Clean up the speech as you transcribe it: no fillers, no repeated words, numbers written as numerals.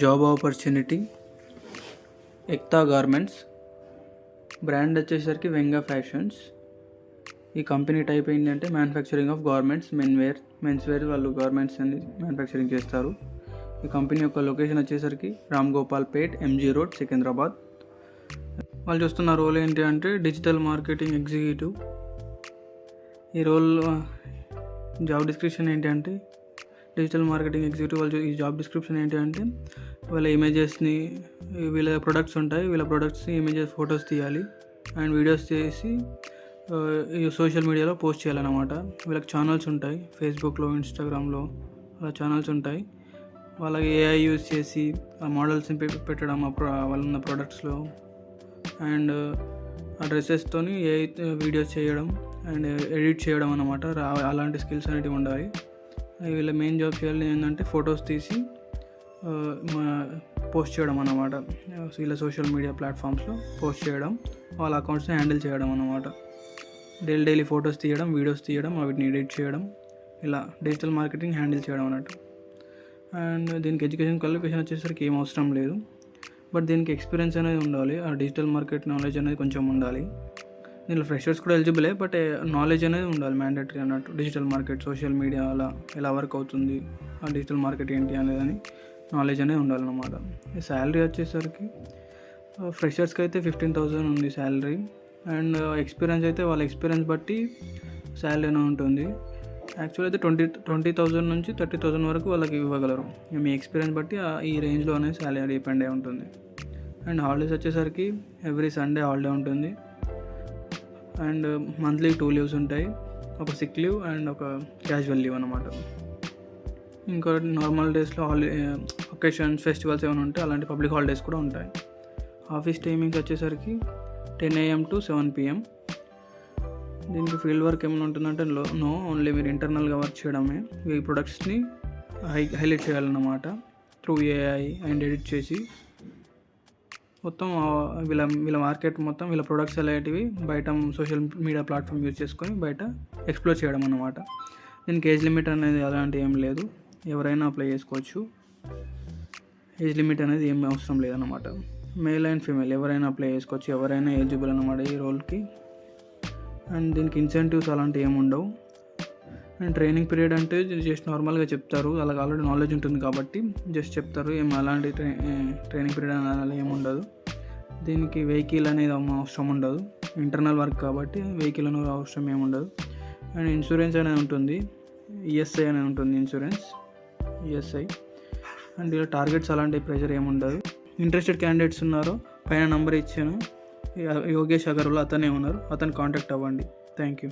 Job opportunity Ekta garments, brand వచ్చేసరికి Venga fashions. ఈ company type ఏంటంటే manufacturing of garments, men's wear వాళ్ళు గార్మెంట్స్ అని మ్యానుఫ్యాక్చరింగ్ చేస్తారు. ఈ కంపెనీ యొక్క లొకేషన్ వచ్చేసరికి Ramgopalpet, MG road, Secunderabad. వాళ్ళు చూస్తున్న రోల్ ఏంటి అంటే డిజిటల్ మార్కెటింగ్ ఎగ్జిక్యూటివ్. ఈ రోల్ జాబ్ డిస్క్రిప్షన్ ఏంటి అంటే డిజిటల్ మార్కెటింగ్ ఎగ్జిక్యూటివ్. వాళ్ళు ఈ జాబ్ డిస్క్రిప్షన్ ఏంటి అంటే వాళ్ళ ఇమేజెస్ని, వీళ్ళ ప్రొడక్ట్స్ ఉంటాయి, వీళ్ళ ప్రొడక్ట్స్ని ఇమేజెస్ ఫొటోస్ తీయాలి అండ్ వీడియోస్ చేసి సోషల్ మీడియాలో పోస్ట్ చేయాలన్నమాట. వీళ్ళకి ఛానల్స్ ఉంటాయి, ఫేస్బుక్లో, ఇన్స్టాగ్రామ్లో అలా ఛానల్స్ ఉంటాయి. వాళ్ళకి ఏఐ యూజ్ చేసి ఆ మోడల్స్ని పెట్టడం వాళ్ళ ఉన్న ప్రొడక్ట్స్లో అండ్ ఆ డ్రెస్సెస్తోని ఏఐ వీడియోస్ చేయడం అండ్ ఎడిట్ చేయడం అన్నమాట. అలాంటి స్కిల్స్ అనేవి ఉండాలి. వీళ్ళ మెయిన్ జాబ్ చేయాలి ఏంటంటే ఫొటోస్ తీసి పోస్ట్ చేయడం అన్నమాట. వీళ్ళ సోషల్ మీడియా ప్లాట్ఫామ్స్లో పోస్ట్ చేయడం, వాళ్ళ అకౌంట్స్ని హ్యాండిల్ చేయడం అన్నమాట. డైలీ ఫొటోస్ తీయడం, వీడియోస్ తీయడం, వీటిని ఎడిట్ చేయడం, ఇలా డిజిటల్ మార్కెటింగ్ హ్యాండిల్ చేయడం అన్నట్టు. అండ్ దీనికి ఎడ్యుకేషన్ క్వాలిఫికేషన్ వచ్చేసరికి ఏం అవసరం లేదు, బట్ దీనికి ఎక్స్పీరియన్స్ అనేది ఉండాలి. ఆ డిజిటల్ మార్కెట్ నాలెడ్జ్ అనేది కొంచెం ఉండాలి. దీనిలో ఫ్రెషర్స్ కూడా ఎలిజిబులే, బట్ నాలెడ్జ్ అనేది ఉండాలి మ్యాండేటరీ అన్నట్టు. డిజిటల్ మార్కెట్, సోషల్ మీడియా అలా ఎలా వర్క్ అవుతుంది, ఆ డిజిటల్ మార్కెట్ ఏంటి అనేదని నాలెడ్జ్ అనేది ఉండాలన్నమాట. ఈ శాలరీ వచ్చేసరికి ఫ్రెషర్స్కి అయితే 15,000 ఉంది శాలరీ. అండ్ ఎక్స్పీరియన్స్ అయితే వాళ్ళ ఎక్స్పీరియన్స్ బట్టి శాలరీ అనేది ఉంటుంది. యాక్చువల్ అయితే 20,000 నుంచి 30,000 వరకు వాళ్ళకి ఇవ్వగలరు. మీ ఎక్స్పీరియన్స్ బట్టి ఈ రేంజ్లో అనేది శాలరీ డిపెండ్ అయి ఉంటుంది. అండ్ హాలిడేస్ వచ్చేసరికి ఎవ్రీ సండే హాలిడే ఉంటుంది. అండ్ మంత్లీ 2 లీవ్స్ ఉంటాయి, ఒక సిక్ లీవ్ అండ్ ఒక క్యాజువల్ లీవ్ అన్నమాట. ఇంకా నార్మల్ డేస్లో ఒకేషన్స్, ఫెస్టివల్స్ ఏమైనా ఉంటే అలాంటి పబ్లిక్ హాలిడేస్ కూడా ఉంటాయి. ఆఫీస్ టైమింగ్స్ వచ్చేసరికి 10 AM to 7 PM. దీనికి ఫీల్డ్ వర్క్ ఏమైనా ఉంటుందంటే ఓన్లీ మీరు ఇంటర్నల్గా వర్క్ చేయడమే. ఈ ప్రొడక్ట్స్ని హైలైట్ చేయాలన్నమాట త్రూ ఏఐ అండ్ ఎడిట్ చేసి మొత్తం వీళ్ళ మార్కెట్ మొత్తం వీళ్ళ ప్రొడక్ట్స్ అలాంటివి బయట సోషల్ మీడియా ప్లాట్ఫామ్ యూజ్ చేసుకొని బయట ఎక్స్ప్లోర్ చేయడం అన్నమాట. దీనికి ఏజ్ లిమిట్ అనేది అలాంటి ఏం లేదు, ఎవరైనా అప్లై చేసుకోవచ్చు. ఏజ్ లిమిట్ అనేది ఏం అవసరం లేదన్నమాట. మేల్ అండ్ ఫీమేల్ ఎవరైనా అప్లై చేసుకోవచ్చు, ఎవరైనా ఎలిజిబుల్ అన్నమాట ఈ రోల్కి. అండ్ దీనికి ఇన్సెంటివ్స్ అలాంటివి ఏమి ఉండవు. అండ్ ట్రైనింగ్ పీరియడ్ అంటే జస్ట్ నార్మల్గా చెప్తారు, అలాగ ఆల్రెడీ నాలెడ్జ్ ఉంటుంది కాబట్టి జస్ట్ చెప్తారు. అలాంటి ట్రైనింగ్ పీరియడ్ అలా ఏమి ఉండదు. దీనికి వెహికల్ అనేది అవసరం ఉండదు, ఇంటర్నల్ వర్క్ కాబట్టి వెహికల్ అనేది అవసరం ఏమి ఉండదు. అండ్ ఇన్సూరెన్స్ అనేది ఉంటుంది, ఈఎస్ఐ అనేది ఉంటుంది, ఇన్సూరెన్స్ ఈఎస్ఐ. అండ్ ఇలా టార్గెట్స్ అలాంటి ప్రెషర్ ఏమి ఉండదు. ఇంట్రెస్టెడ్ క్యాండిడేట్స్ ఉన్నారో పైన నంబర్ ఇచ్చాను, యోగేష్ అగర్వాల్ అతనే ఉన్నారు, అతను కాంటాక్ట్ అవ్వండి. Thank you.